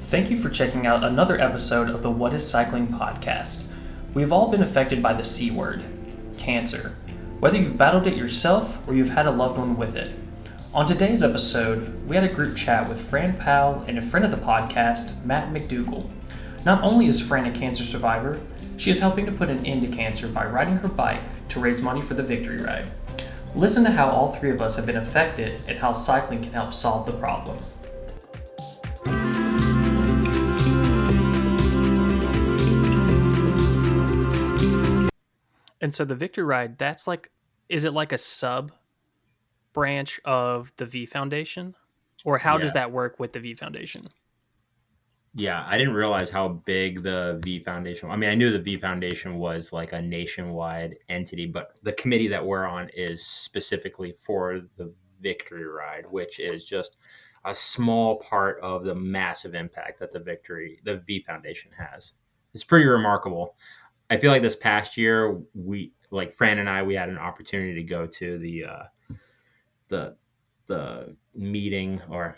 Thank you for checking out another episode of the What is Cycling podcast. We've all been affected by the C word, cancer, whether you've battled it yourself or you've had a loved one with it. On today's episode, we had a group chat with Fran Powell and a friend of the podcast, Matt McDougall. Not only is Fran a cancer survivor, she is helping to put an end to cancer by riding her bike to raise money for the Victory Ride. Listen to how all three of us have been affected and how cycling can help solve the problem. And so the Victory Ride, is it like a sub branch of the V Foundation? Or how does that work with the V Foundation? Yeah, I didn't realize how big the V Foundation. I mean, I knew the V Foundation was like a nationwide entity, but the committee that we're on is specifically for the Victory Ride, which is just a small part of the massive impact that the V Foundation has. It's pretty remarkable. I feel like this past year, Fran and I, we had an opportunity to go to the meeting the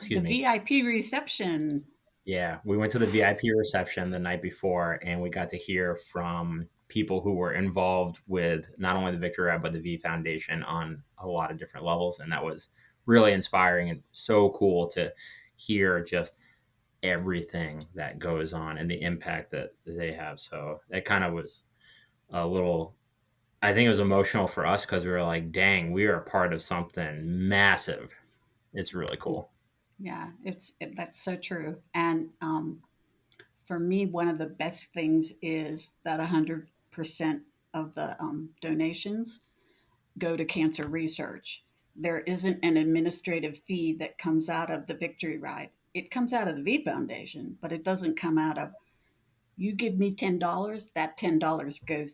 VIP reception. Yeah, we went to the VIP reception the night before, and we got to hear from people who were involved with not only the Victory Ride, but the V Foundation on a lot of different levels. And that was really inspiring and so cool to hear just everything that goes on and the impact that they have. So that kind of was a little, I think it was emotional for us because we were like, dang, we are a part of something massive. It's really cool. Yeah, that's so true. And for me, one of the best things is that 100% of the donations go to cancer research. There isn't an administrative fee that comes out of the Victory Ride. It comes out of the V Foundation, but it doesn't come out of, you give me $10, that $10 goes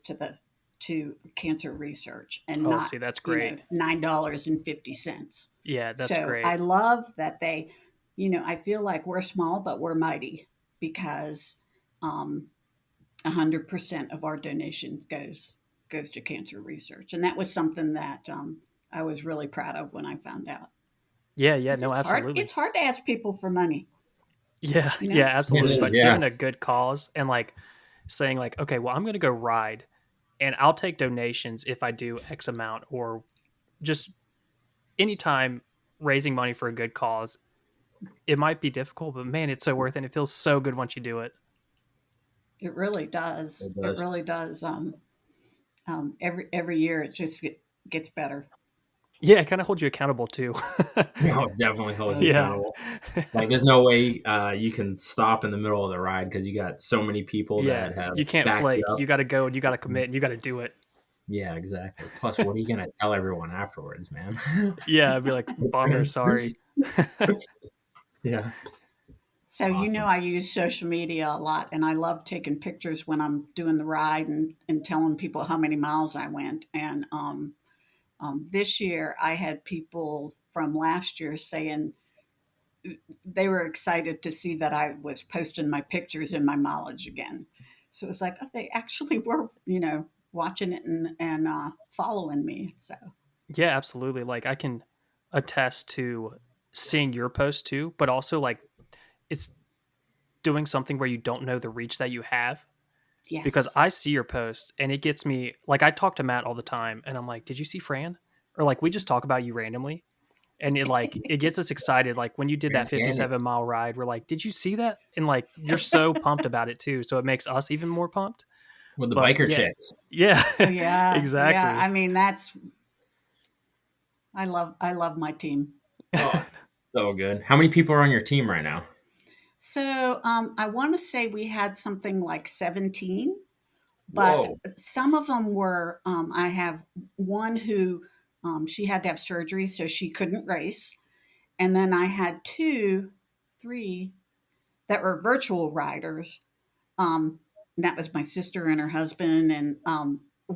to cancer research and not, that's great. $9.50. Yeah, that's great. I love that they, I feel like we're small, but we're mighty because 100% of our donation goes to cancer research. And that was something that I was really proud of when I found out. Yeah, no, absolutely. It's hard to ask people for money. Yeah, yeah, absolutely. But given a good cause and saying okay, well, I'm going to go ride and I'll take donations if I do X amount, or just anytime raising money for a good cause, it might be difficult, but man, it's so worth it. And it feels so good once you do it. It really does. It really does. Every year it just gets better. Yeah, it kind of holds you accountable too. No, definitely holds you accountable. There's no way you can stop in the middle of the ride because you got so many people that have. You can't flake. You got to go and you got to commit and you got to do it. Yeah, exactly. Plus, what are you gonna tell everyone afterwards, man? Yeah, I'd be like, bummer, sorry. Yeah. So awesome. I use social media a lot, and I love taking pictures when I'm doing the ride and telling people how many miles I went. And this year, I had people from last year saying they were excited to see that I was posting my pictures and my mileage again. So it was like, oh, they actually were, watching it and following me. So yeah, absolutely. I can attest to seeing your post too, but also it's doing something where you don't know the reach that you have. Yes. Because I see your posts and it gets me, I talk to Matt all the time and I'm like, did you see Fran? Or we just talk about you randomly. And it gets us excited. When you did that 57-mile ride, we're like, did you see that? And you're so pumped about it too. So it makes us even more pumped. With the biker chicks. Yeah. Yeah. Exactly. Yeah. I mean, I love my team. Oh, so good. How many people are on your team right now? So I want to say we had something like 17, but Whoa. Some of them were, I have one who she had to have surgery, so she couldn't race. And then I had 3 that were virtual riders. That was my sister and her husband. And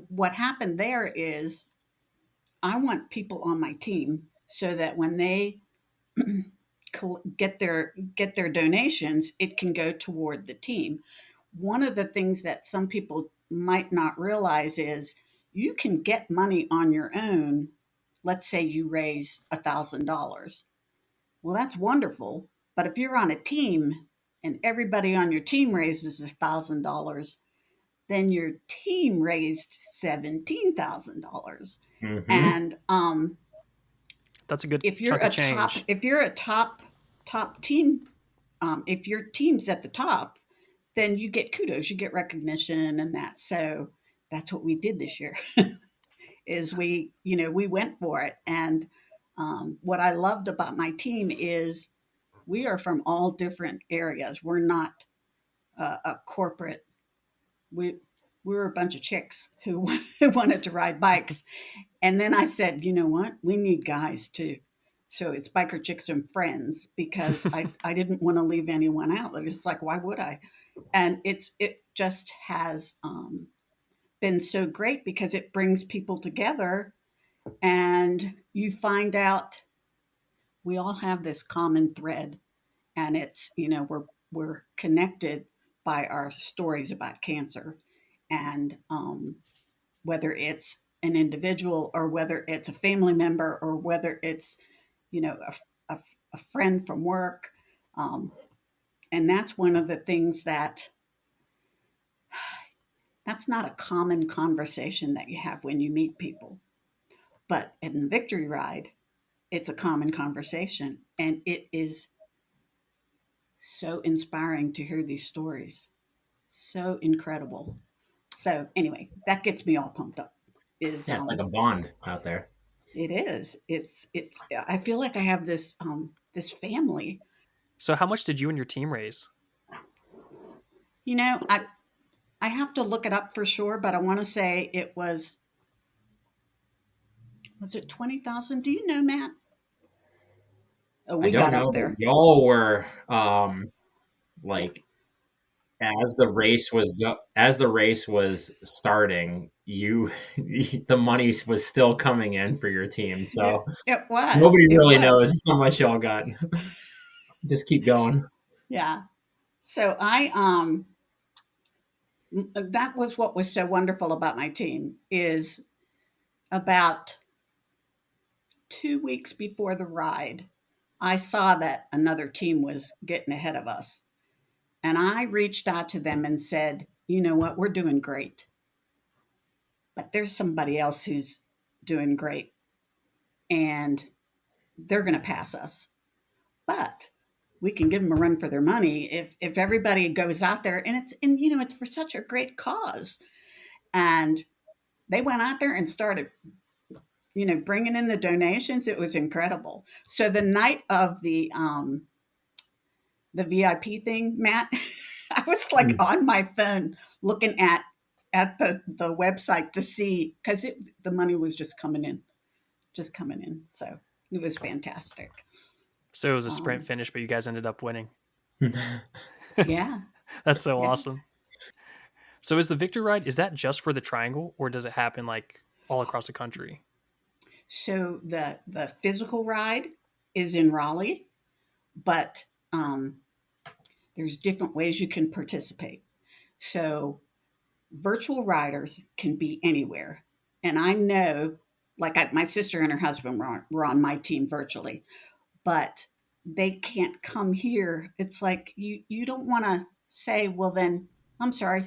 what happened there is I want people on my team so that when they get their donations, it can go toward the team. One of the things that some people might not realize is you can get money on your own. Let's say you raise $1,000. Well, that's wonderful. But if you're on a team, and everybody on your team raises $1,000, then your team raised $17,000. Mm-hmm. And That's a good if you're chunk of a top, change. if you're a top team, if your team's at the top, then you get kudos, you get recognition, and that. So that's what we did this year. Is we went for it, and what I loved about my team is we are from all different areas. We're not a corporate. We we were a bunch of chicks who who wanted to ride bikes, and then I said, you know what, we need guys too. So it's biker chicks and friends because I didn't want to leave anyone out. It was like, why would I? And it just has been so great because it brings people together, and you find out we all have this common thread, and it's we're connected by our stories about cancer, and whether it's an individual or whether it's a family member or whether it's a friend from work, um, and that's one of the things that's not a common conversation that you have when you meet people, but in the victory ride it's a common conversation, and it is so inspiring to hear these stories. So incredible. So anyway, that gets me all pumped up. Is Yeah, it's like a bond out there. It is. It's I feel like I have this family. So, how much did you and your team raise? You know, I have to look it up for sure, but I want to say it was it 20,000? Do you know, Matt? Oh, I we don't got know, up but there. y'all were Yeah. like as the race was starting, you the money was still coming in for your team. So It was. nobody It really was. knows how much y'all got. Just keep going. Yeah. So that was what was so wonderful about my team is about 2 weeks before the ride, I saw that another team was getting ahead of us. And I reached out to them and said, you know what, we're doing great, but there's somebody else who's doing great and they're going to pass us. But we can give them a run for their money if everybody goes out there, and it's for such a great cause. And they went out there and started bringing in the donations. It was incredible. So the night of the VIP thing, Matt, I was like Mm. on my phone looking at the website to see because the money was just coming in. So it was fantastic. So, it was a sprint Um, finish, but you guys ended up winning. yeah, That's so yeah. awesome. So, is the Victor Ride, is that just for the Triangle, or does it happen like all across the country? So the physical ride is in Raleigh, but there's different ways you can participate. So virtual riders can be anywhere. And I know, like my sister and her husband were on my team virtually, but they can't come here. It's like you don't want to say, well, then I'm sorry,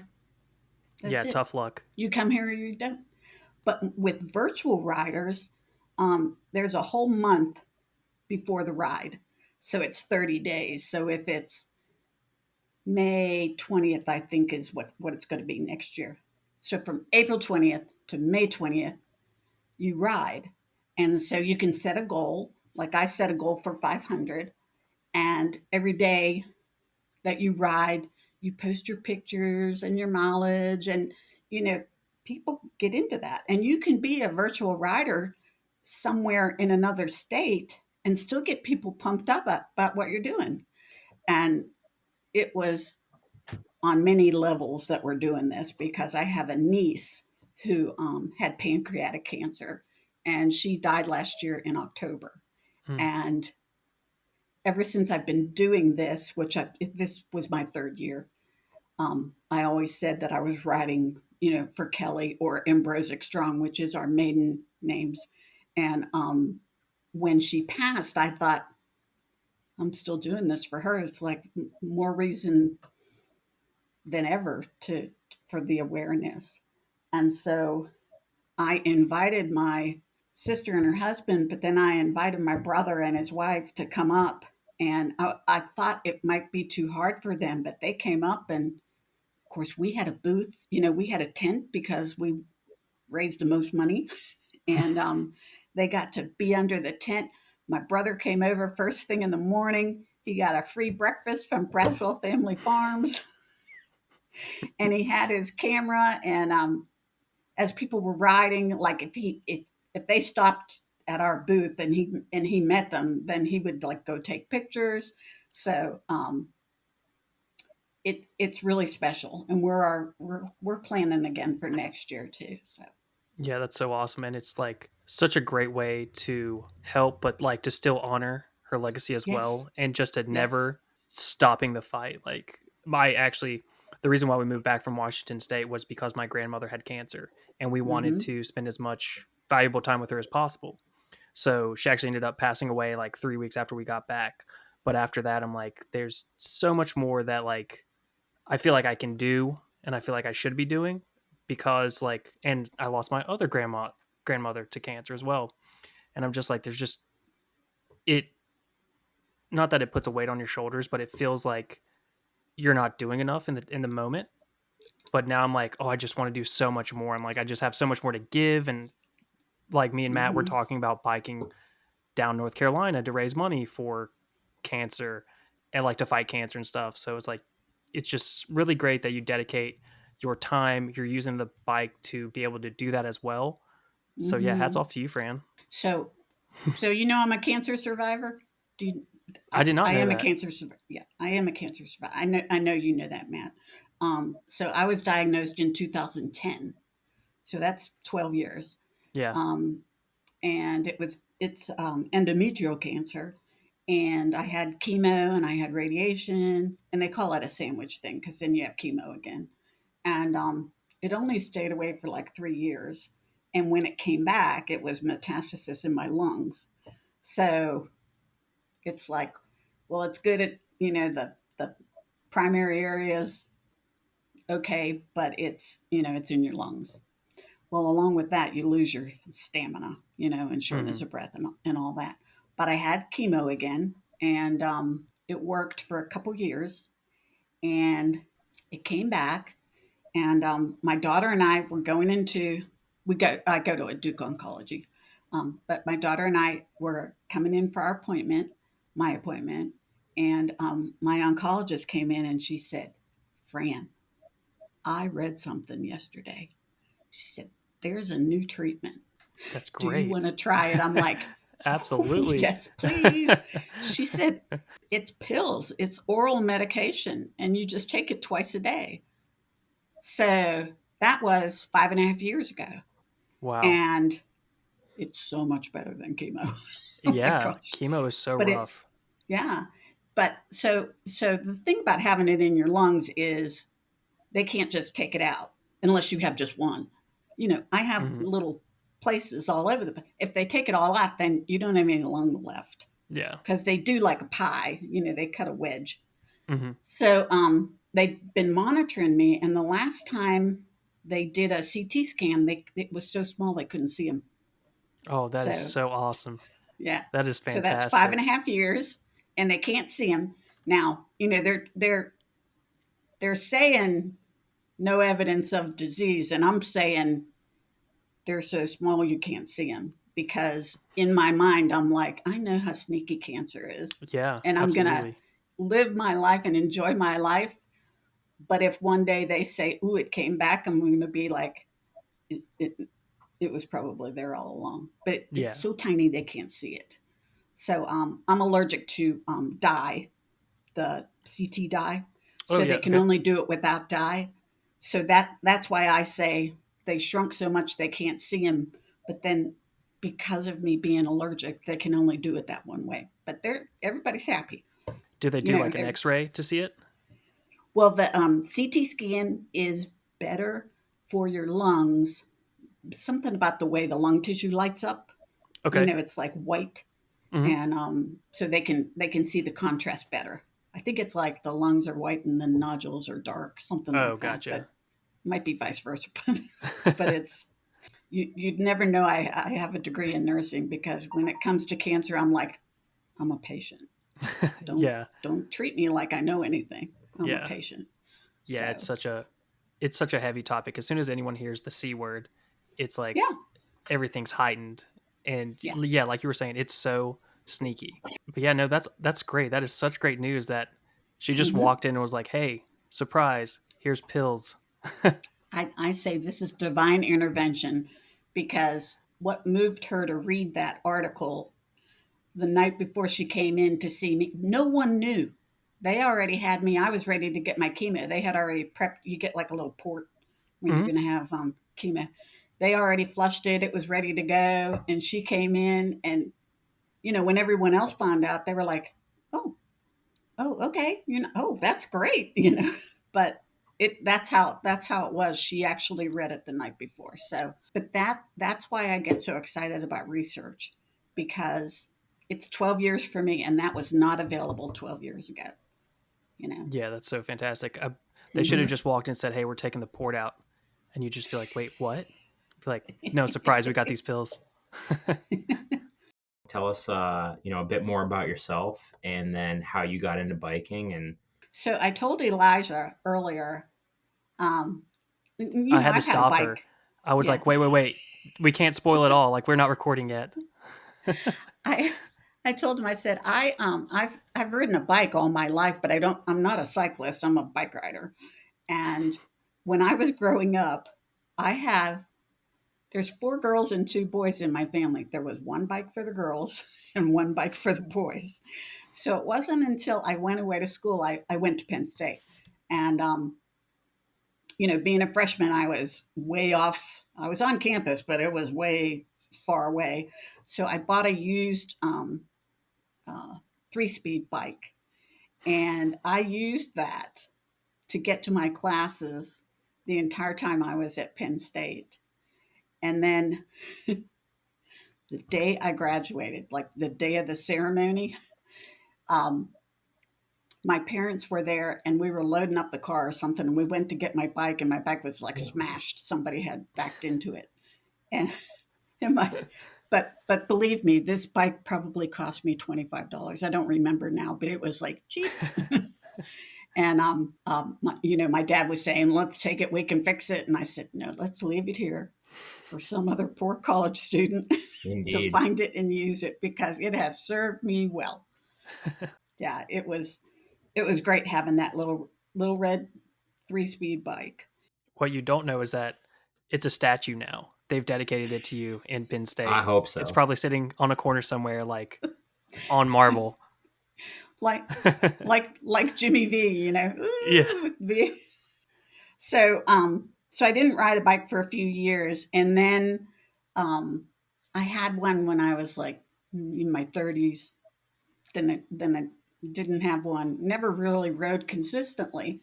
Yeah, that's it. tough luck. You come here or you don't. But with virtual riders, there's a whole month before the ride. So it's 30 days. So if it's May 20th, I think is what it's going to be next year. So from April 20th to May 20th, you ride. And so you can set a goal. Like I set a goal for 500. And every day that you ride, you post your pictures and your mileage. And, you know, people get into that. And you can be a virtual rider somewhere in another state and still get people pumped up about what you're doing. And it was on many levels that we're doing this because I have a niece who had pancreatic cancer, and she died last year in October. Hmm. And ever since I've been doing this, this was my third year, I always said that I was writing, for Kelly or Ambrosic Strong, which is our maiden names. And when she passed, I thought, I'm still doing this for her. It's like more reason than ever to for the awareness. And so I invited my sister and her husband, but then I invited my brother and his wife to come up. And I thought it might be too hard for them, but they came up, and of course we had a booth. We had a tent because we raised the most money, and they got to be under the tent. My brother came over first thing in the morning. He got a free breakfast from Braswell Family Farms, and he had his camera. And as people were riding, like if they stopped at our booth and he met them, then he would like go take pictures. So it's really special, and we're planning again for next year too. So Yeah, that's so awesome. And it's like such a great way to help, but like to still honor her legacy as yes, well. And just to yes, never stopping the fight. Like, the reason why we moved back from Washington State was because my grandmother had cancer and we wanted mm-hmm, to spend as much valuable time with her as possible. So she actually ended up passing away like 3 weeks after we got back. But after that, I'm like, there's so much more that like I feel like I can do and I feel like I should be doing because like and I lost my other grandmother to cancer as well. And I'm just like there's just it not that it puts a weight on your shoulders, but it feels like you're not doing enough in the moment. But now I'm like, oh, I just want to do so much more. I'm like, I just have so much more to give. And like me and Matt were mm-hmm, talking about biking down North Carolina to raise money for cancer and like to fight cancer and stuff. So it's just really great that you dedicate your time. You're using the bike to be able to do that as well. So yeah, hats mm-hmm. off to you, Fran. So I'm a cancer survivor. Do you, I did not I know am a that. cancer survivor. Yeah, I am a cancer survivor. I know you know that, Matt. So I was diagnosed in 2010. So that's 12 years. Yeah. Um, and it's endometrial cancer. And I had chemo and I had radiation, and they call it a sandwich thing because then you have chemo again. And it only stayed away for like 3 years. And when it came back, it was metastasis in my lungs. So it's like, well, it's good at the primary areas, okay, but it's in your lungs. Well, along with that, you lose your stamina, and shortness Hmm. of breath and all that. But I had chemo again, and it worked for a couple years, and it came back. And my daughter and I were going into I go to a Duke Oncology, but my daughter and I were coming in for my appointment, and my oncologist came in and she said, "Fran, I read something yesterday." She said, "There's a new treatment. That's Do you great. want to try it?" I'm like, "Oh, Absolutely. yes, please." She said, "It's pills, it's oral medication, and you just take it twice a day." So that was 5.5 years ago. Wow. And it's so much better than chemo. Oh my Yeah. gosh. Chemo is so But it's, rough. yeah. But so the thing about having it in your lungs is they can't just take it out unless you have just one. I have Hmm. little places all over the place. If they take it all out, then you don't have any lung left Yeah. because they do like a pie. They cut a wedge. Hmm. So they've been monitoring me, and the last time they did a CT scan, it was so small they couldn't see them. Oh, that is So so awesome. yeah, That is so that's five and fantastic. a half years, and they can't see them now. They're saying no evidence of disease, and I'm saying they're so small you can't see them because in my mind I'm like, I know how sneaky cancer is, Yeah, and I'm gonna absolutely. live my life and enjoy my life. But if one day they say, "Ooh, it came back," I'm going to be like, it was probably there all along. But it's Yeah. so tiny they can't see it. So I'm allergic to dye, the CT dye. Oh So yeah. they can Okay. only do it without dye. So that's why I say they shrunk so much they can't see them. But then because of me being allergic, they can only do it that one way. But everybody's happy. Do they You do know, like an X-ray to see it? well, the CT scan is better for your lungs. Something about the way the lung tissue lights up. Okay. It's like white. and so they can see the contrast better. I think it's like the lungs are white and the nodules are dark, something Oh, like that. But gotcha. it might be vice versa. But it's you'd never know. I have a degree in nursing because when it comes to cancer, I'm like, I'm a patient. Don't Yeah. don't treat me like I know anything. I'm a Yeah. patient. Yeah, So it's such a heavy topic. As soon as anyone hears the C word, it's like yeah, everything's heightened. And yeah. yeah, like you were saying, it's so sneaky. But yeah, no, that's great. That is such great news that she just hmm walked in and was like, "Hey, surprise, here's pills." I say this is divine intervention because what moved her to read that article the night before she came in to see me, no one knew. They already had me. I was ready to get my chemo. They had already prepped. You get like a little port when you're Mhm. going to have chemo. They already flushed it. It was ready to go. And she came in, and when everyone else found out, they were like, "Oh, oh, okay, oh, that's great," But that's how it was. She actually read it the night before. So, but that's why I get so excited about research because it's 12 years for me, and that was not available 12 years ago. You know. Yeah, that's so fantastic. They should have Mhm. just walked in and said, "Hey, we're taking the port out," and you just be like, "Wait, what?" Be like, "No, surprise, we got these pills." Tell us, a bit more about yourself and then how you got into biking. And So I told Elijah earlier. Um, I had to I've had a stop her. bike. I was Yeah, like, "Wait, we can't spoil it all. Like, we're not recording yet." I I told him, I said, I've ridden a bike all my life, but I'm not a cyclist. I'm a bike rider. And when I was growing up, I have there's four girls and two boys in my family. There was one bike for the girls and one bike for the boys. So it wasn't until I went away to school, I went to Penn State. And being a freshman, I was way off. I was on campus, but it was way far away. So I bought a used uh, 3-speed bike, and I used that to get to my classes the entire time I was at Penn State. And then the day I graduated, like the day of the ceremony, um, my parents were there and we were loading up the car or something. And we went to get my bike, and my bike was like smashed. Somebody had backed into it. And, and my, but believe me, this bike probably cost me $25. I don't remember now, but it was like cheap. And my dad was saying, "Let's take it. We can fix it." And I said, "No, let's leave it here for some other poor college student to indeed, find it and use it because it has served me well." Yeah, it was great having that little red 3-speed bike. What you don't know is that it's a statue now. They've dedicated it to you in Penn I State. hope It's so. probably sitting on a corner somewhere, like on marble. like like Jimmy V, Yeah. Ooh, V. So I didn't ride a bike for a few years, and then I had one when I was like in my 30s. Then I didn't have one. Never really rode consistently.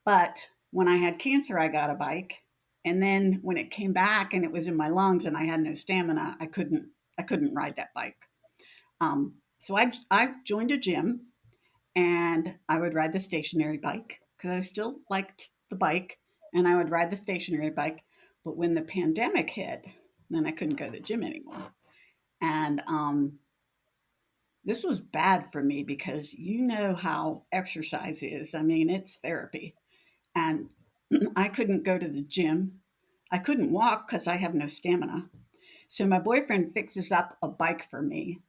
But when I had cancer, I got a bike, and then when it came back and it was in my lungs and I had no stamina, I couldn't ride that bike. So I joined a gym, and I would ride the stationary bike because I still liked the bike, and I would ride the stationary bike. But when the pandemic hit, then I couldn't go to the gym anymore. And this was bad for me because you know how exercise is. I mean, it's therapy. And I couldn't go to the gym. I couldn't walk because I have no stamina. So my boyfriend fixes up a bike for me,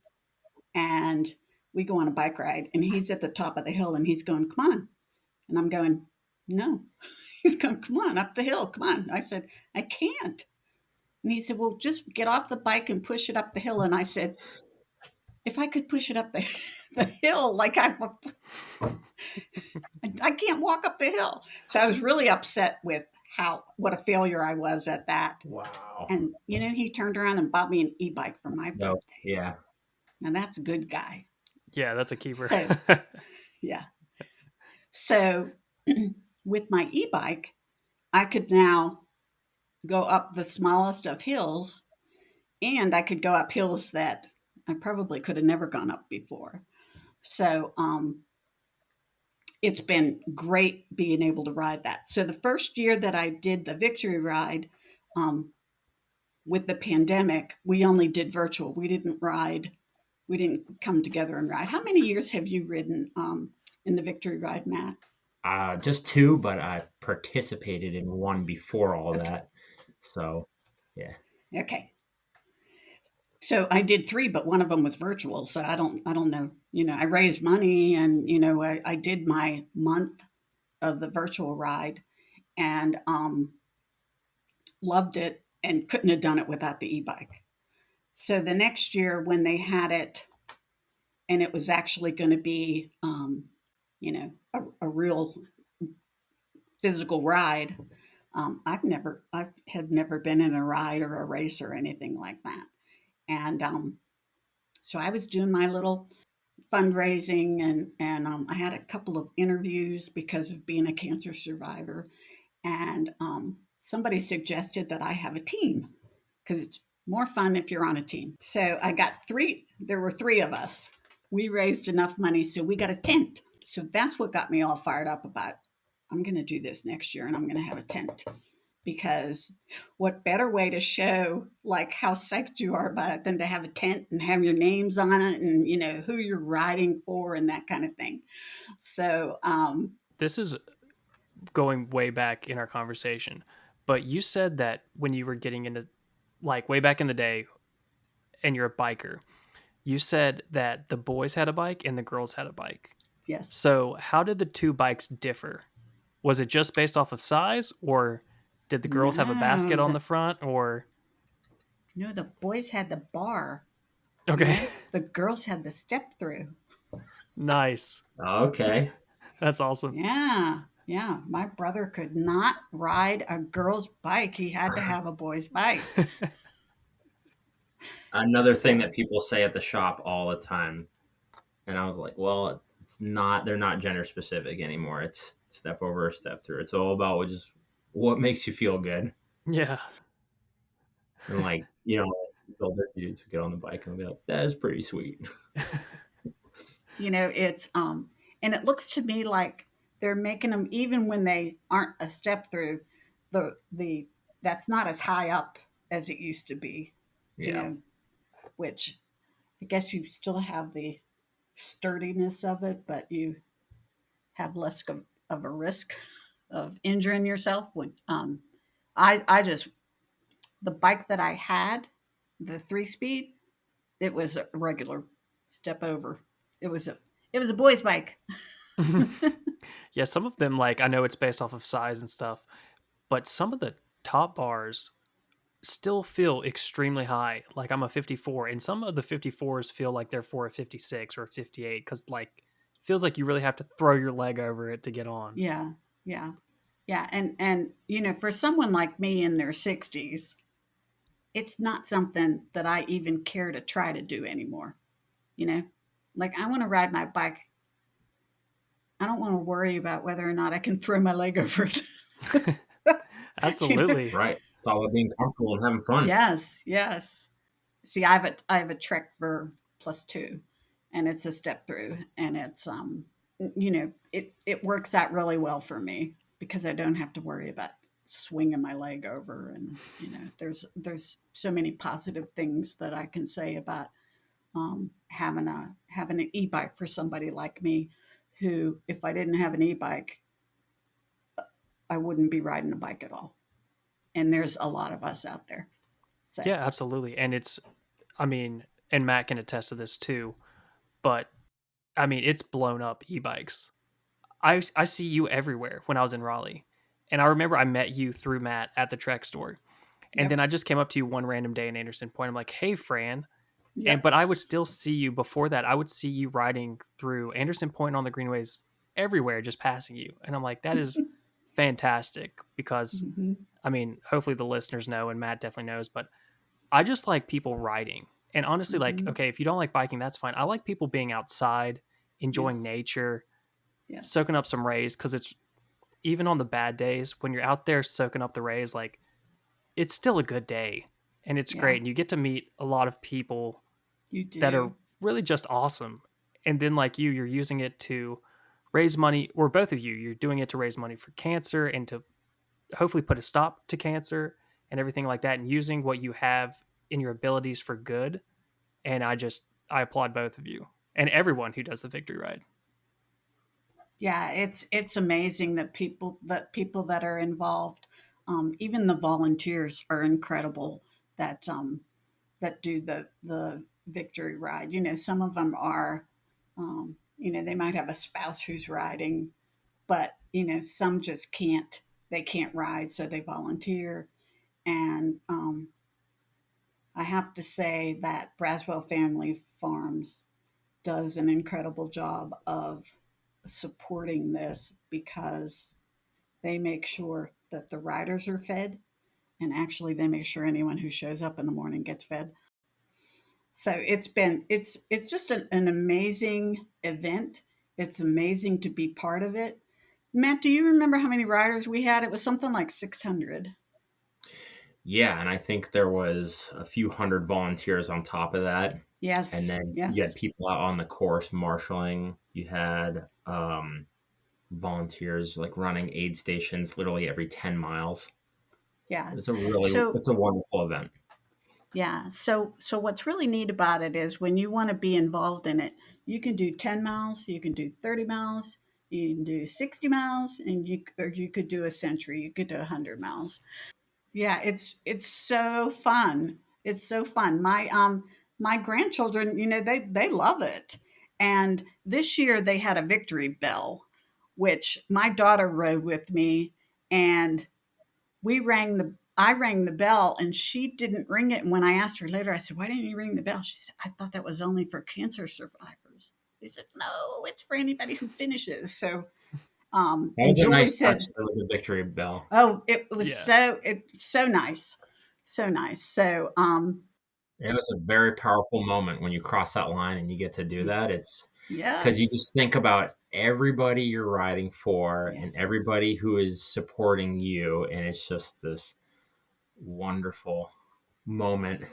and we go on a bike ride, and he's at the top of the hill, and he's going, "Come on." And I'm going, "No." He's going, "Come on, up the hill. Come on." I said, "I can't." And he said, "Well, just get off the bike and push it up the hill." And I said, "If I could push it up the hill, like I can't walk up the hill." So I was really upset with what a failure I was at that. Wow. And he turned around and bought me an e-bike for my No. birthday. Yeah. Now that's a good guy. Yeah, that's a keeper. So yeah. So with my e-bike, I could now go up the smallest of hills, and I could go up hills that I probably could have never gone up before. So it's been great being able to ride that. So the first year that I did the victory ride, um, with the pandemic, we only did virtual. We didn't ride. We didn't come together and ride. How many years have you ridden in the victory ride, Matt? Just two, but I participated in one before all Okay. that. So, yeah. Okay. So I did three, but one of them was virtual. So I don't know. I raised money, and I did my month of the virtual ride, and loved it, and couldn't have done it without the e-bike. So the next year when they had it, and it was actually going to be, a real physical ride. I had never been in a ride or a race or anything like that, and so I was doing my little fundraising, and I had a couple of interviews because of being a cancer survivor, and somebody suggested that I have a team because it's more fun if you're on a team. So I got three. There were three of us. We raised enough money, so we got a tent. So that's what got me all fired up about, I'm going to do this next year, and I'm going to have a tent, because what better way to show like how psyched you are about it than to have a tent and have your names on it, and who you're riding for and that kind of thing. So This is going way back in our conversation, but you said that when you were getting into, like, way back in the day, and you're a biker, you said that the boys had a bike and the girls had a bike. yes. So how did the two bikes differ? Was it just based off of size, or did the girls have a basket No, on the front, or the boys had the bar. okay. The girls had the step through. Nice. Okay. That's awesome. Yeah, yeah. My brother could not ride a girl's bike. He had to have a boy's bike. Another thing So that people say at the shop all the time, and I was like, well, it's not. They're not gender specific anymore. It's step over or step through. It's all about just what makes you feel good. Yeah. And like older dudes who get on the bike and be like, that is pretty sweet. it's and it looks to me like they're making them, even when they aren't a step through, the that's not as high up as it used to be, you Yeah. know, which I guess you still have the sturdiness of it, but you have less of a risk of injuring yourself. When I just, the bike that I had, the 3 speed, it was a regular step over. It was a it was a boy's bike. Yeah, some of them, like, I know it's based off of size and stuff, but some of the top bars still feel extremely high. Like, I'm a 54, and some of the 54s feel like they're for a 56 or a 58, because, like, it feels like you really have to throw your leg over it to get on. Yeah, yeah, yeah. And for someone like me in their 60s, it's not something that I even care to try to do anymore. You know, like, I want to ride my bike. I don't want to worry about whether or not I can throw my leg over it. you know? Absolutely. Right. It's all about being comfortable and having fun. Yes, yes. See, I have a Trek Verve +2, and it's a step through, and it's it works out really well for me because I don't have to worry about swinging my leg over, and there's so many positive things that I can say about having an e-bike for somebody like me, who, if I didn't have an e-bike, I wouldn't be riding a bike at all. And there's a lot of us out there. So Yeah, absolutely. And I mean, and Matt can attest to this too, but I mean, it's blown up e-bikes. I see you everywhere when I was in Raleigh. And I remember I met you through Matt at the Trek store. And then yep, I just came up to you one random day in Anderson Point. I'm like, "Hey, Fran." And yep. but I would still see you before that. I would see you riding through Anderson Point on the greenways everywhere, just passing you. And I'm like, that is fantastic, because hmm I mean, hopefully the listeners know, and Matt definitely knows, but I just like people riding. And honestly, like, hmm okay, if you don't like biking, that's fine. I like people being outside, enjoying Yes, nature, yes, soaking up some rays, because it's, even on the bad days when you're out there soaking up the rays, like, it's still a good day, and it's yeah, great. And you get to meet a lot of people You that are do. really just awesome. And then like you're using it to raise money, or both of you, you're doing it to raise money for cancer and to hopefully put a stop to cancer and everything like that, and using what you have in your abilities for good. And I applaud both of you and everyone who does the victory ride. Yeah, it's amazing that people that are involved, even the volunteers are incredible that that do the victory ride. You know, some of them are, you know, they might have a spouse who's riding, but you know, some just can't. They can't ride, so they volunteer. And I have to say that Braswell Family Farms does an incredible job of supporting this because they make sure that the riders are fed, and actually they make sure anyone who shows up in the morning gets fed. So it's just an amazing event. It's amazing to be part of it. Matt, do you remember how many riders we had? It was something like 600. Yeah, and I think there was a few hundred volunteers on top of that. And Yes, then you had yes. people out on the course marshaling. You had volunteers like running aid stations literally every 10 miles. Yeah. So It's a wonderful event. yeah. So what's really neat about it is when you want to be involved in it, you can do 10 miles, you can do 30 miles, you can do 60 miles, and you could do a century, you could do 100 miles. Yeah, it's so fun. It's so fun. My grandchildren, you know, they love it. And this year they had a victory bell, which my daughter rode with me, and I rang the bell and she didn't ring it. And when I asked her later, I said, "Why didn't you ring the bell?" She said, "I thought that was only for cancer survivors." He said, "No, it's for anybody who finishes." So That and was a Julie nice touch said, there with the victory bell. "Oh, it was Yeah. so nice. So nice." So It was a very powerful moment when you cross that line and you get to do that. It's because you yes. just think about everybody you're riding for and Yes. everybody who is supporting you. And it's just this wonderful moment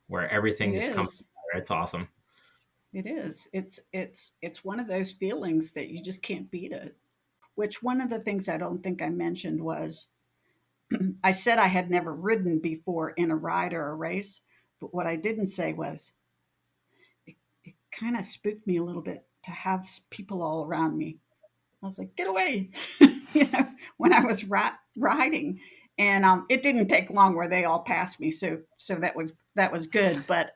where It everything just comes is. together. It's awesome. It is. It's one of those feelings that you just can't beat it. Which one of the things I don't think I mentioned was I said I had never ridden before in a ride or a race, but what I didn't say was it kind of spooked me a little bit to have people all around me. I was like, get away, you know, when I was riding. And it didn't take long where they all passed me. So that was good. But,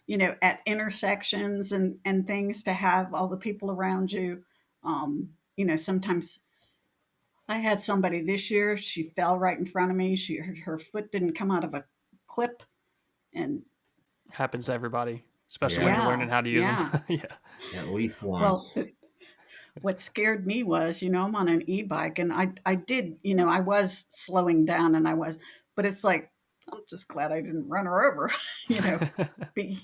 you know, at intersections and things to have all the people around you, you know, sometimes I had somebody this year, she fell right in front of me. Her foot didn't come out of a clip. And Happens to everybody, especially when Yeah, you're yeah, learning how to use them. yeah. Yeah. at least Well, once. what scared me was, you know, I'm on an e-bike and I did, you know, I was slowing down and but it's like, I'm just glad I didn't run her over, you know, be,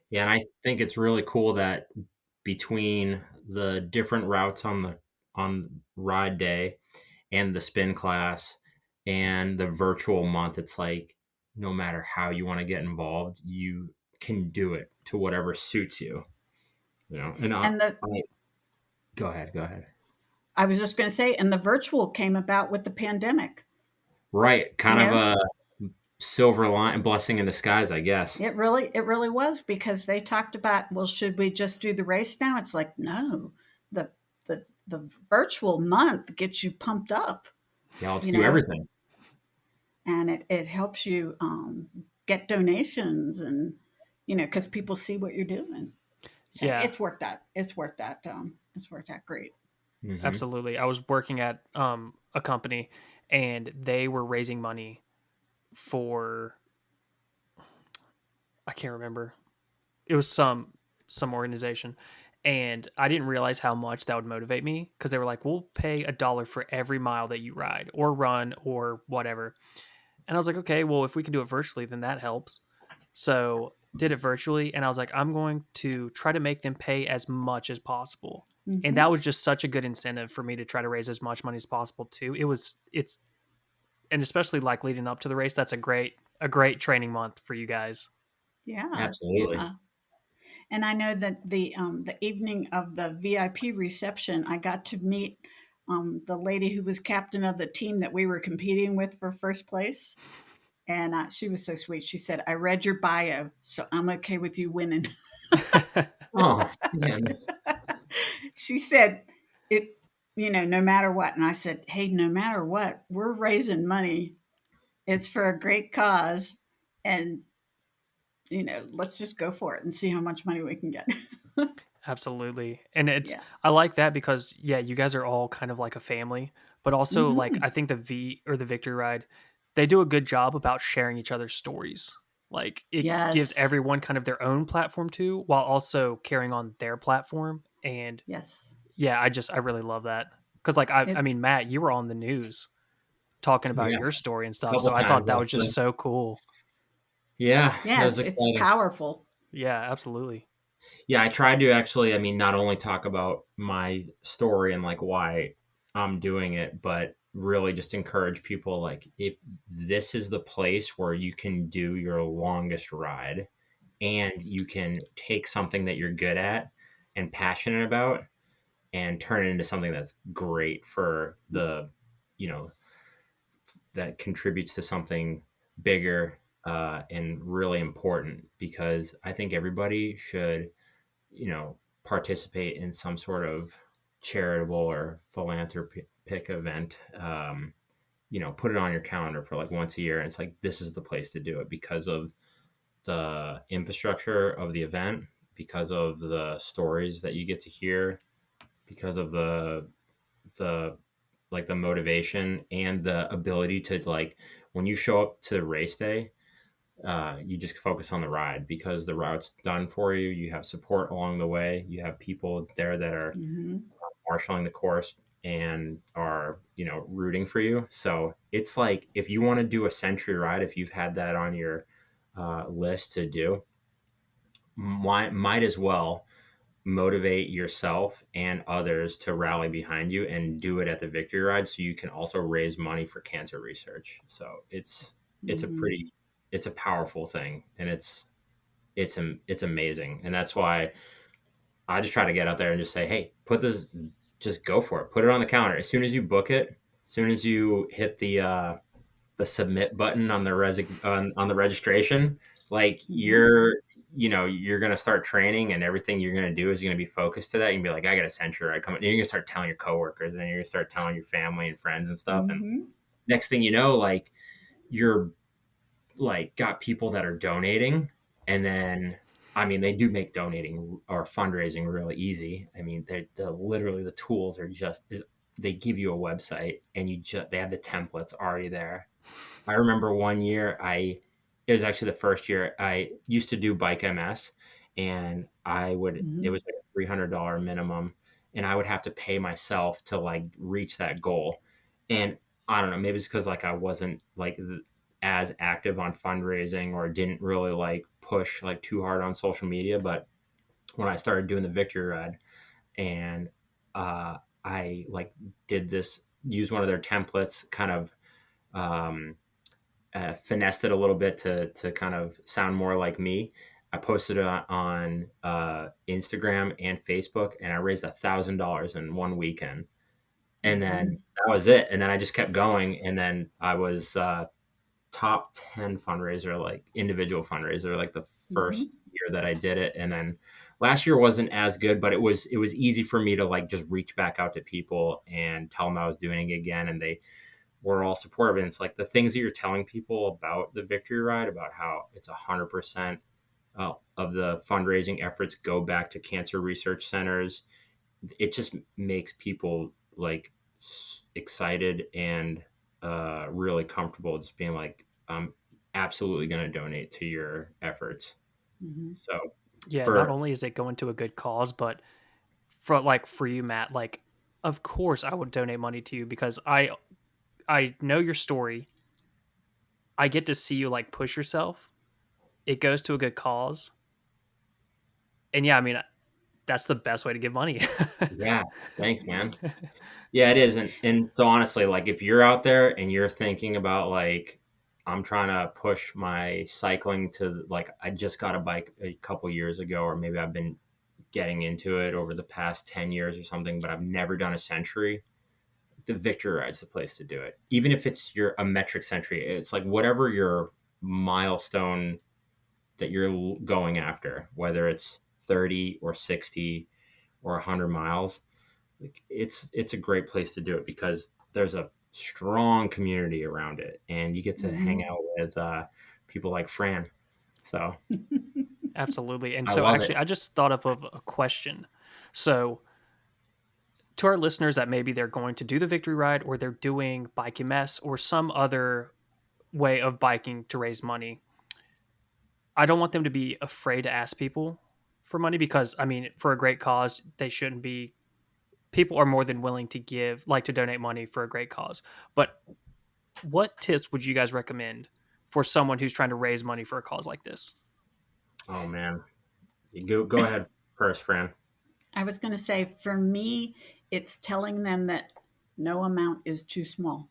Yeah, and I think it's really cool that between the different routes on ride day and the spin class and the virtual month, it's like no matter how you want to get involved, you can do it to whatever suits you. You know, and and I go ahead, go ahead. I was just going to say, and the virtual came about with the pandemic, Right, you kind of know, a silver line blessing in disguise, I guess. it really was because they talked about, well, should we just do the race now? It's like, no, the, the virtual month gets you pumped up, Yeah, let's you do know, everything. and it helps you get donations and you know because people see what you're doing, so Yeah, it's worked out great. Hmm. absolutely. I was working at a company and they were raising money for, I can't remember. It was some organization, and I didn't realize how much that would motivate me because they were like, "We'll pay $1 for every mile that you ride or run or whatever." And I was like, "Okay, well, if we can do it virtually, then that helps." So did it virtually, and I was like, "I'm going to try to make them pay as much as possible." And Hmm. that was just such a good incentive for me to try to raise as much money as possible too. It's and especially like leading up to the race, that's a great training month for you guys. Yeah, Absolutely. yeah. And I know that the evening of the VIP reception, I got to meet the lady who was captain of the team that we were competing with for first place. And she was so sweet. She said, "I read your bio, so I'm okay with you winning." Oh, man. She said, "It, no matter what." And I said, "Hey, no matter what, we're raising money. It's for a great cause, and let's just go for it and see how much money we can get." Absolutely. And it's Yeah. I like that because yeah, you guys are all kind of like a family, but also like Hmm. I think the V or the Victory Ride, they do a good job about sharing each other's stories. Like it gives Yes. everyone kind of their own platform too, while also carrying on their platform. And Yes. yeah, I really love that. Cause like I It's mean, Matt, you were on the news talking about Yeah, your story and a stuff. couple So I thought times that was just actually. so cool. Yeah, it yeah, was it's exciting. powerful. Yeah, absolutely. Yeah, I tried to actually, I mean, not only talk about my story and like why I'm doing it, but really just encourage people like if this is the place where you can do your longest ride and you can take something that you're good at and passionate about and turn it into something that's great for the, you know, that contributes to something bigger and really important because I think everybody should participate in some sort of charitable or philanthropic event. Put it on your calendar for like once a year. And it's like, this is the place to do it because of the infrastructure of the event, because of the stories that you get to hear, because of the like the motivation and the ability to like when you show up to race day, you just focus on the ride because the route's done for you. You have support along the way. You have people there that are Hmm. marshaling the course and are rooting for you. So it's like if you want to do a century ride, if you've had that on your list to do, might as well motivate yourself and others to rally behind you and do it at the victory ride so you can also raise money for cancer research. So it's a Hmm. pretty it's a powerful thing, and it's amazing. And that's why I just try to get out there and just say, hey, just go for it, put it on the calendar as soon as you book it, as soon as you hit the submit button on on the registration, like Hmm. you're gonna start training, and everything you're gonna do is gonna be focused to that. You can be like, I got a century ride coming. You're gonna start telling your coworkers, and you're gonna start telling your family and friends and stuff. And Hmm. next thing you know, like you're like got people that are donating, and then I mean they do make donating or fundraising really easy. I mean they're literally the tools are they give you a website and they have the templates already there. I remember one year it was actually the first year I used to do bike MS, and it Hmm. was like a $300 minimum, and I would have to pay myself to like reach that goal. And I don't know, maybe it's because like I wasn't like as active on fundraising or didn't really like push like too hard on social media. But when I started doing the victory ride and uh, I like did this, use one of their templates, kind of um, finessed it a little bit to kind of sound more like me. I posted it on Instagram and Facebook, and I raised $1,000 in one weekend. And Hmm. then that was it. And then I just kept going. And then I was top 10 fundraiser, like individual fundraiser, like the Hmm. first year that I did it. And then last year wasn't as good, but it was easy for me to like just reach back out to people and tell them I was doing it again. And they we're all supportive. And it's like the things that you're telling people about the victory ride, about how it's 100% of the fundraising efforts go back to cancer research centers. It just makes people like excited and really comfortable just being like, I'm absolutely going to donate to your efforts. Hmm. So Yeah, not for only is it going to a good cause, but for you, Matt, like of course I would donate money to you because I know your story. I get to see you like push yourself. It goes to a good cause. And yeah, I mean that's the best way to give money. Yeah, thanks, man. Yeah, it is. And so honestly, like if you're out there and you're thinking about like I'm trying to push my cycling to, like, I just got a bike a couple years ago, or maybe I've been getting into it over the past 10 years or something, but I've never done a century. The Victory Ride's the place to do it. Even if it's a metric century, it's like whatever your milestone that you're going after, whether it's 30 or 60 or 100 miles, like it's a great place to do it because there's a strong community around it, and you get to hang Mhm. out with people like Fran. So Absolutely. And I so love it. actually I just thought up of a question. So to our listeners that maybe they're going to do the victory ride or they're doing Bike MS or some other way of biking to raise money, I don't want them to be afraid to ask people for money because I mean, for a great cause, they shouldn't be. People are more than willing to give, like to donate money for a great cause. But what tips would you guys recommend for someone who's trying to raise money for a cause like this? Oh man, go ahead first, Fran. I was going to say, for me, it's telling them that no amount is too small,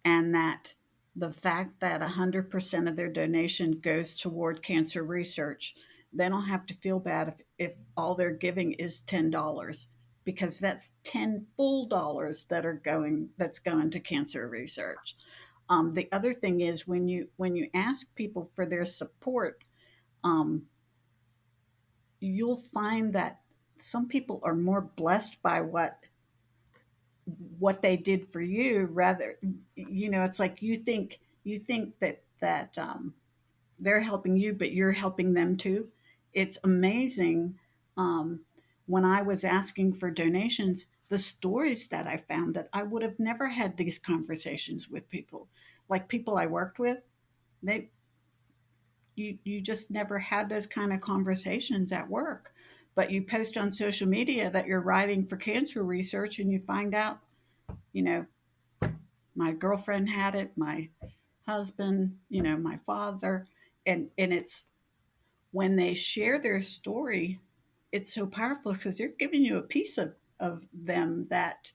and that the fact that 100% of their donation goes toward cancer research, they don't have to feel bad if all they're giving is $10, because that's 10 full dollars that's going to cancer research. The other thing is, when you ask people for their support, um, you'll find that some people are more blessed by what they did for you. Rather, it's like you think that they're helping you, but you're helping them too. It's amazing. um, when I was asking for donations, the stories that I found, that I would have never had these conversations with people, like people I worked with. They you just never had those kind of conversations at work, but you post on social media that you're writing for cancer research, and you find out, you know my girlfriend had it, my husband, my father. And it's when they share their story, it's so powerful because they're giving you a piece of them that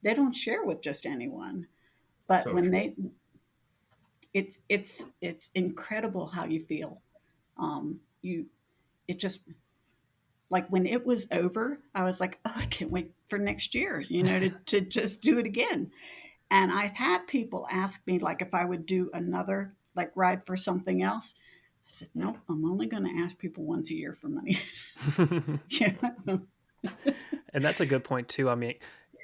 they don't share with just anyone. But So when true. they it's incredible how you feel. You It just, like, when it was over, I was like, oh, I can't wait for next year, to just do it again. And I've had people ask me, like, if I would do another, like, ride for something else. I said, nope, I'm only going to ask people once a year for money. Yeah. And that's a good point too. I mean,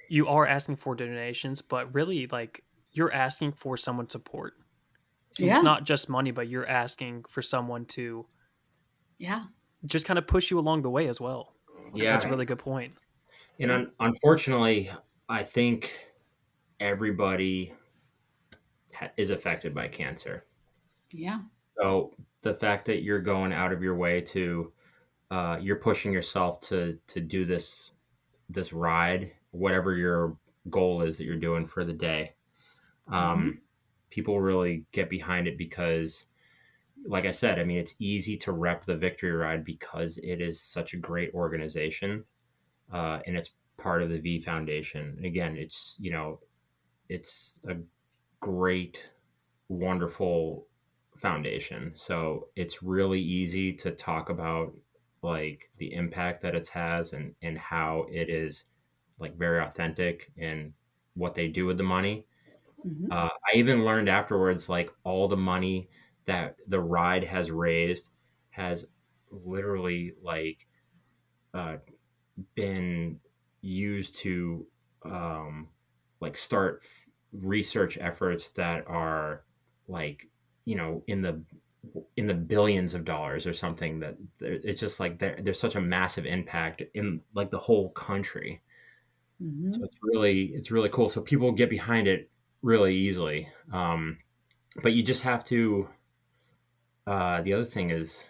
you are asking for donations, but really like you're asking for someone's support. And it's Yeah. not just money, but you're asking for someone to Yeah. just kind of push you along the way as well. That's That's a Yeah, right. really good point. and Yeah. unfortunately, I think everybody is affected by cancer. Yeah. So the fact that you're going out of your way to, you're pushing yourself to do this ride, whatever your goal is that you're doing for the day. Hmm. Um, People really get behind it because, like I said, I mean, it's easy to rep the Victory Ride because it is such a great organization, and it's part of the V Foundation. And again, it's a great, wonderful foundation. So it's really easy to talk about like the impact that it has and how it is like very authentic in what they do with the money. Hmm. I even learned afterwards, like all the money that the ride has raised has literally like uh, been used to um, like start research efforts that are like in the billions of dollars or something. That it's just like there's such a massive impact in like the whole country. So Hmm. it's really cool. So people get behind it really easily. But you just have to. The other thing is,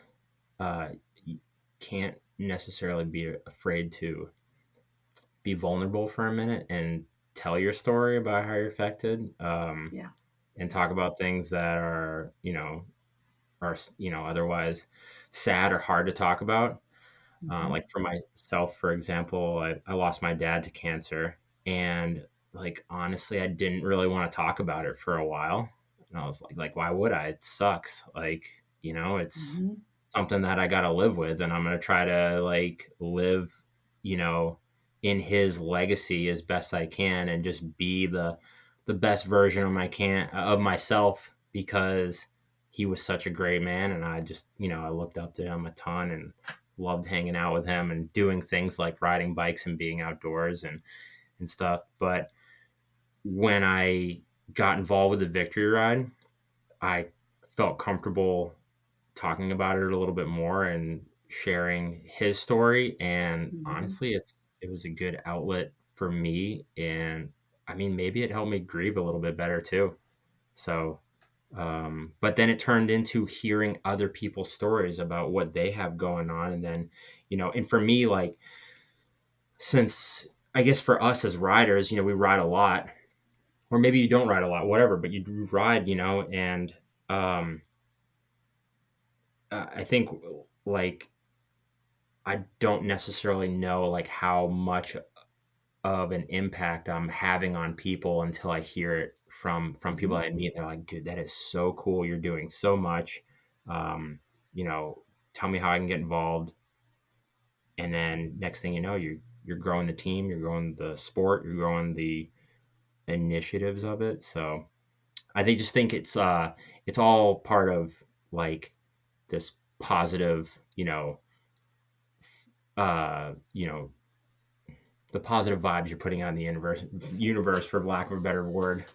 you can't necessarily be afraid to be vulnerable for a minute and tell your story about how you're affected, Yeah. and talk about things that are otherwise sad or hard to talk about. Hmm. Like for myself, for example, I lost my dad to cancer, and like honestly, I didn't really want to talk about it for a while. And I was like, why would I? It sucks. Like, it's Mm-hmm. something that I got to live with, and I'm going to try to like live, you know, in his legacy as best I can, and just be the best version of myself, because he was such a great man, and I just, I looked up to him a ton and loved hanging out with him and doing things like riding bikes and being outdoors and stuff. But when I got involved with the Victory Ride, I felt comfortable talking about it a little bit more and sharing his story. And Mm-hmm. honestly, it was a good outlet for me. And I mean, maybe it helped me grieve a little bit better too. So, but then it turned into hearing other people's stories about what they have going on. And then, and for me, like, since I guess for us as riders, we ride a lot, or maybe you don't ride a lot, whatever, but you do ride, and um, I think like I don't necessarily know like how much of an impact I'm having on people until I hear it from people Mm-hmm. that I meet. They're like, dude, that is so cool. You're doing so much. Um, you know, tell me how I can get involved. And then next thing you know, you're growing the team, you're growing the sport, you're growing the initiatives of it. So just think it's all part of like this positive, uh, you know, the positive vibes you're putting on the universe, for lack of a better word.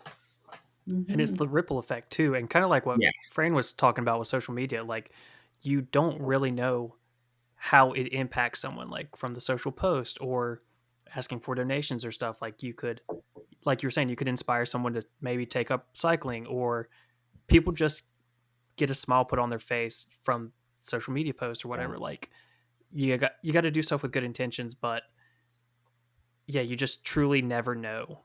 And it's Mm-hmm. the ripple effect too, and kind of like what Yeah. Fran was talking about with social media, like you don't really know how it impacts someone, like from the social post or asking for donations or stuff. Like you could, like you were saying, you could inspire someone to maybe take up cycling, or people just get a smile put on their face from social media posts or Yeah. whatever. Like you got to do stuff with good intentions, but yeah, you just truly never know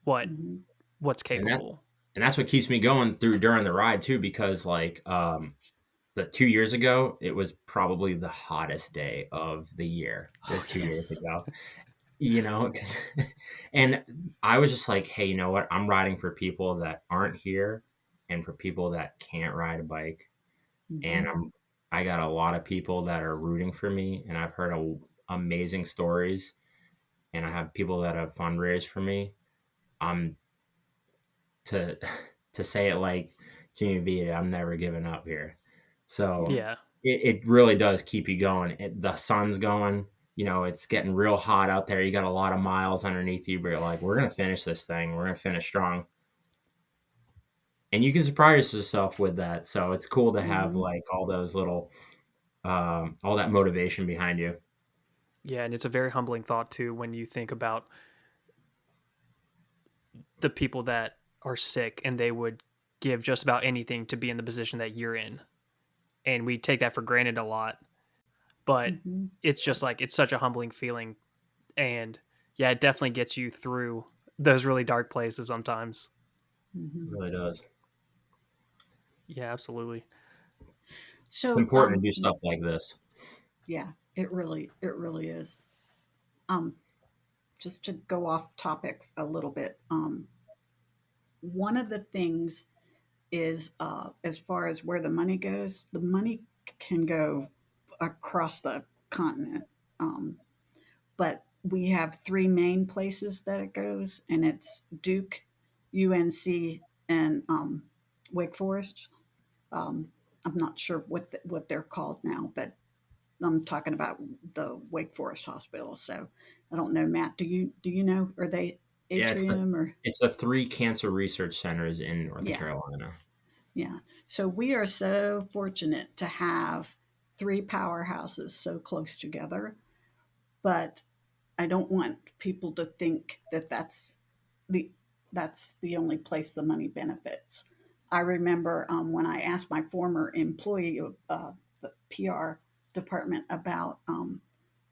what Mm-hmm. what's And that capable. and that's what keeps me going through during the ride too, because like the 2 years ago, it was probably the hottest day of the year. It Oh was 2 years yes. ago, 'cause and I was just like, hey, you know what? I'm riding for people that aren't here and for people that can't ride a bike. And Mm-hmm. I got a lot of people that are rooting for me, and I've heard amazing stories, and I have people that have fundraised for me. I'm to to say it like Jimmy B, I'm never giving up here. So Yeah. Yeah. it really does keep you going. The sun's going, it's getting real hot out there. You got a lot of miles underneath you, but you're like, we're gonna finish this thing. We're gonna finish strong. And you can surprise yourself with that. So it's cool to have Mm-hmm. like all those little all that motivation behind you. Yeah, and it's a very humbling thought too when you think about the people that are sick and they would give just about anything to be in the position that you're in. And we take that for granted a lot, but Mm-hmm. it's just like it's such a humbling feeling, and yeah, it definitely gets you through those really dark places sometimes. It Mm-hmm. really does. Yeah, absolutely. It's So important to do stuff like this. yeah, it really is. Um just to go off topic a little bit, one of the things is, as far as where the money goes, the money can go across the continent. Um, but we have three main places that it goes, and it's Duke, UNC, and Wake Forest. Um, I'm not sure what they're called now, but I'm talking about the Wake Forest Hospital. So I don't know, Matt. Do you know? Are they Yeah, Atrium or it's the three cancer research centers in North yeah? Carolina. Yeah. So we are so fortunate to have three powerhouses so close together, but I don't want people to think that the that's the only place the money benefits. I remember when I asked my former employee of the PR department about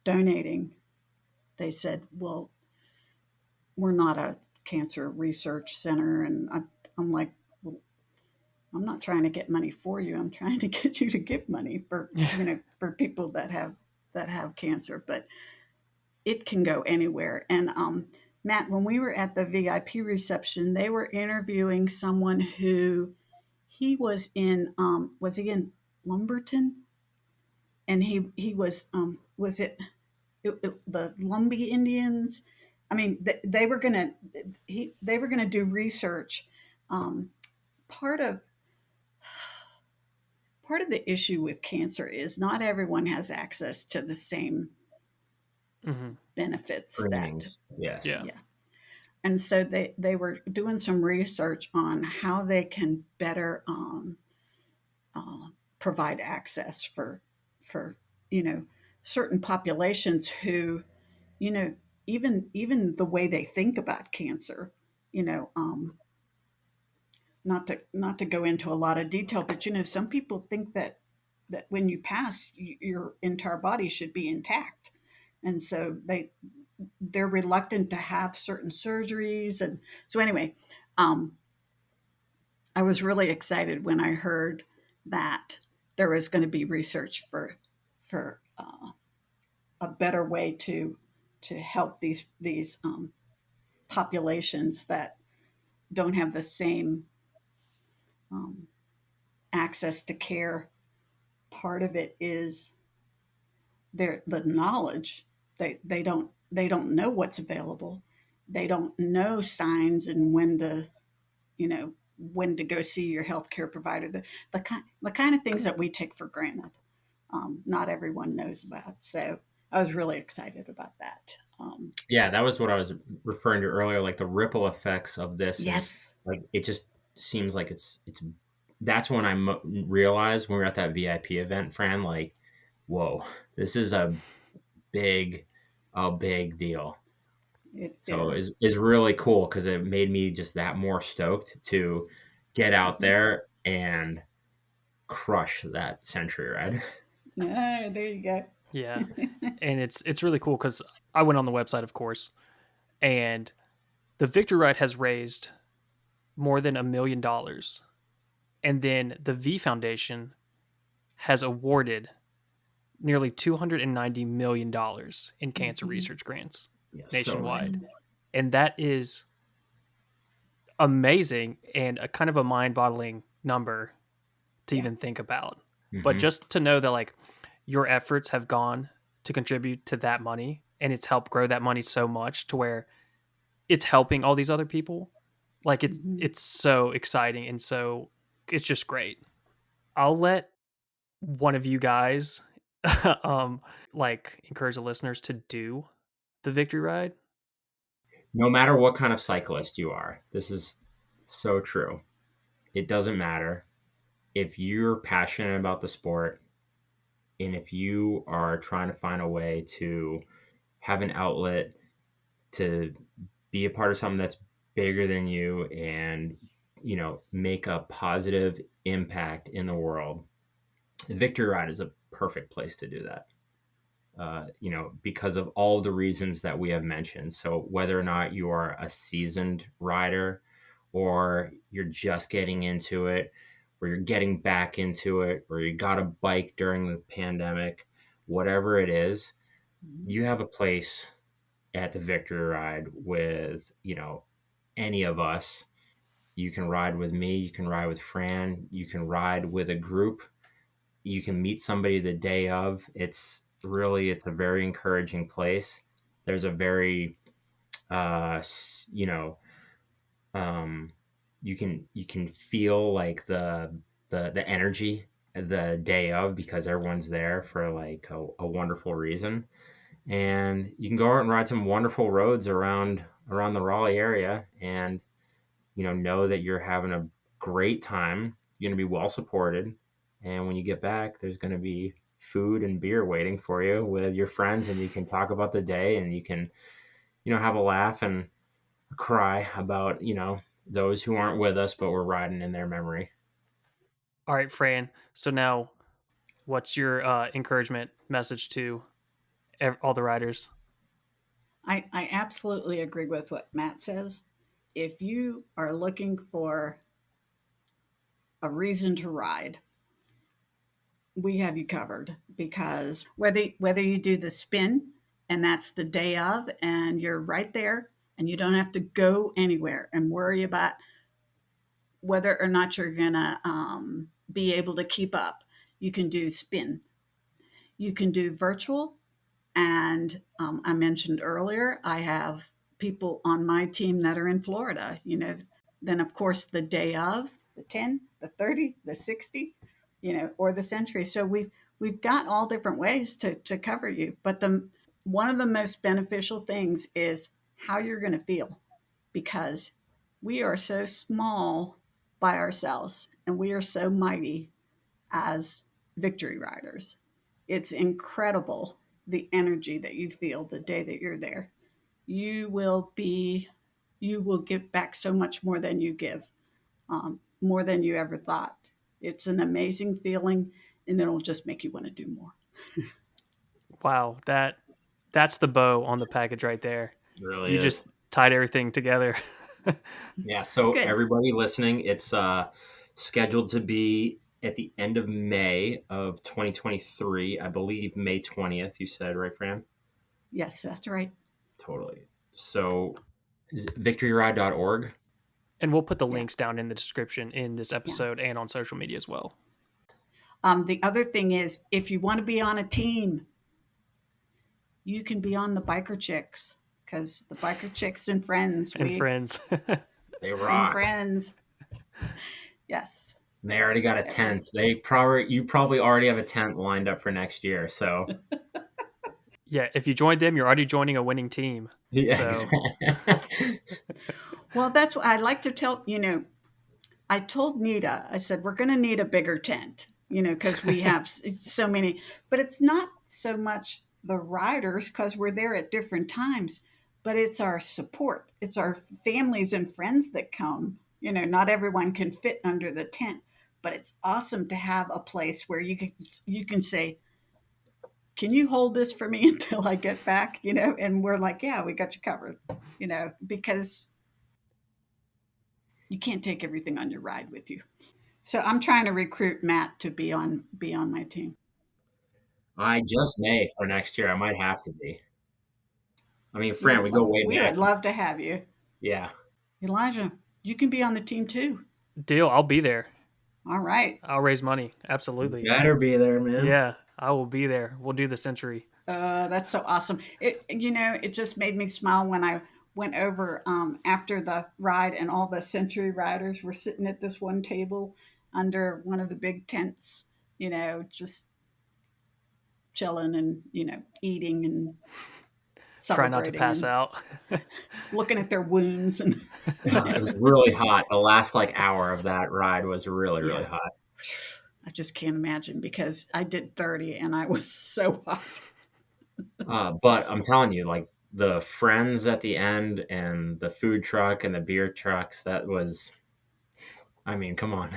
donating, they said, "Well, we're not a cancer research center," and I'm like, well, I'm not trying to get money for you. I'm trying to get you to give money for for people that have cancer, but it can go anywhere. And Matt, when we were at the VIP reception, they were interviewing someone who he was he in Lumberton? And he was the Lumbee Indians? I mean, they were gonna they were gonna do research. Um, part of part of the issue with cancer is not everyone has access to the same Mm-hmm. benefits that, Screenings. Yes. Yeah. yeah. And so they were doing some research on how they can better uh, provide access for you know certain populations who, you know, even the way they think about cancer, you know, not to go into a lot of detail, but some people think that when you pass, your entire body should be intact, and so they're reluctant to have certain surgeries. And so anyway, um, I was really excited when I heard that there was going to be research for a better way to help these populations that don't have the same um, access to care. Part of it is the knowledge. They don't know what's available. They don't know signs and when to go see your healthcare provider. The kind of things that we take for granted. Not everyone knows about. So I was really excited about that. Yeah, that was what I was referring to earlier. Like the ripple effects of this is Yes. like it just seems like it's. That's when I realized when we were at that VIP event, Fran. Like, whoa, this is big, a big deal. It So is. it's really cool because it made me just that more stoked to get out Mhm. there and crush that century ride. Ah, there you go. Yeah. And it's really cool because I went on the website, of course, and the Victory Ride has raised more than $1 million. And then the V Foundation has awarded nearly $290 million in cancer Mhm. research grants Yeah, so nationwide. many. And that is amazing and a kind of a mind-boggling number to Yeah. even think about. But Hmm. just to know that like your efforts have gone to contribute to that money and it's helped grow that money so much to where it's helping all these other people. Like Mhm. it's so exciting and so it's just great. I'll let one of you guys um like encourage the listeners to do the victory ride. No matter what kind of cyclist you are, this is so true. It doesn't matter if you're passionate about the sport and if you are trying to find a way to have an outlet to be a part of something that's bigger than you and make a positive impact in the world. The victory ride is a perfect place to do that. Because of all the reasons that we have mentioned. So whether or not you are a seasoned rider or you're just getting into it, or you're getting back into it, or you got a bike during the pandemic, whatever it is, Mhm. you have a place at the Victory Ride with, any of us. You can ride with me, you can ride with Fran, you can ride with a group, you can meet somebody the day of. It's a very encouraging place. There's a very uh you know um you can feel like the energy the day of because everyone's there for like a wonderful reason, and you can go out and ride some wonderful roads around the Raleigh area, and know that you're having a great time. You're going to be well supported. And when you get back, there's going to be food and beer waiting for you with your friends, and you can talk about the day, and you can, have a laugh and cry about, those who aren't with us, but we're riding in their memory. All right, Fran. So now what's your encouragement message to all the riders? I absolutely agree with what Matt says. If you are looking for a reason to ride, we have you covered, because whether you do the spin and that's the day of and you're right there and you don't have to go anywhere and worry about whether or not you're going to be able to keep up. You can do spin, you can do virtual. And I mentioned earlier, I have people on my team that are in Florida, then of course the day of, the 10, the 30, the 60, or the century. So we've got all different ways to cover you. But one of the most beneficial things is how you're going to feel, because we are so small by ourselves and we are so mighty as victory riders. It's incredible the energy that you feel the day that you're there. You will give back so much more than you give, more than you ever thought. It's an amazing feeling, and it'll just make you want to do more. Wow, that's the bow on the package right there. It really You is. just tied everything together. Yeah, so Good. everybody listening, it's scheduled to be at the end of May of 2023. I believe May 20th, you said, right, Fran? Yes, that's right. Totally. So is it victoryride.org? And we'll put the Yeah. links down in the description in this episode and on social media as well. The other thing is, if you want to be on a team, you can be on the Biker Chicks, because the Biker Chicks and friends. And friends. They And rock. friends. Yes. And they already got a tent. You probably already have a tent lined up for next year. So Yeah, if you joined them, you're already joining a winning team. yeah. So. Well, that's what I like to tell. I told Nita, I said, we're going to need a bigger tent, because we have so many. But it's not so much the riders, because we're there at different times, but it's our support. It's our families and friends that come. Not everyone can fit under the tent, but it's awesome to have a place where you can say, can you hold this for me until I get back? And we're like, yeah, we got you covered, because you can't take everything on your ride with you. So I'm trying to recruit Matt to be on my team. I just may for next year. I might have to be. I mean, Fran, we go way we back. would love to have you. Yeah. Elijah, you can be on the team too. Deal. I'll be there. All right. I'll raise money. Absolutely. You better be there, man. Yeah, I will be there. We'll do the century. That's so awesome. It just made me smile when I went over after the ride, and all the century riders were sitting at this one table under one of the big tents, just chilling and, eating and try not to pass out. Looking at their wounds. And it was really hot. The last hour of that ride was really, really hot. I just can't imagine, because I did 30 and I was so hot. But I'm telling you, the friends at the end and the food truck and the beer trucks, that was, I mean, come on.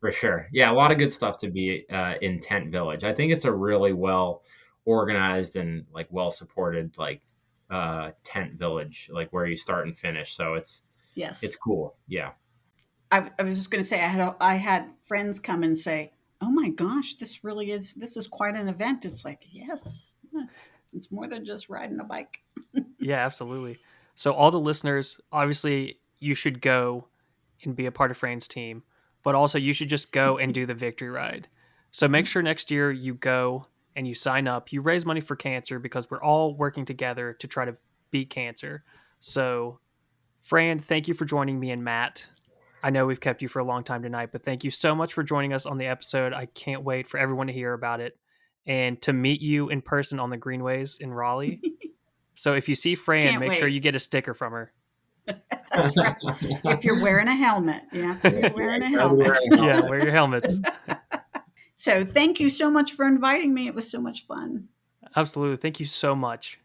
For sure. Yeah, a lot of good stuff to be in Tent Village. I think it's a really well organized and well supported tent village, where you start and finish. So it's cool. Yeah. I was just going to say, I had friends come and say, "Oh my gosh, this is quite an event." It's like, yes, it's more than just riding a bike. Yeah, absolutely. So all the listeners, obviously, you should go and be a part of Fran's team, but also you should just go and do the victory ride. So make sure next year you go and you sign up. You raise money for cancer, because we're all working together to try to beat cancer. So, Fran, thank you for joining me and Matt. I know we've kept you for a long time tonight, but thank you so much for joining us on the episode. I can't wait for everyone to hear about it and to meet you in person on the Greenways in Raleigh. So if you see Fran, make sure you get a sticker from her. That's right. If you're wearing a helmet. Yeah, if you're wearing a helmet. Yeah, wear your helmets. So thank you so much for inviting me. It was so much fun. Absolutely. Thank you so much.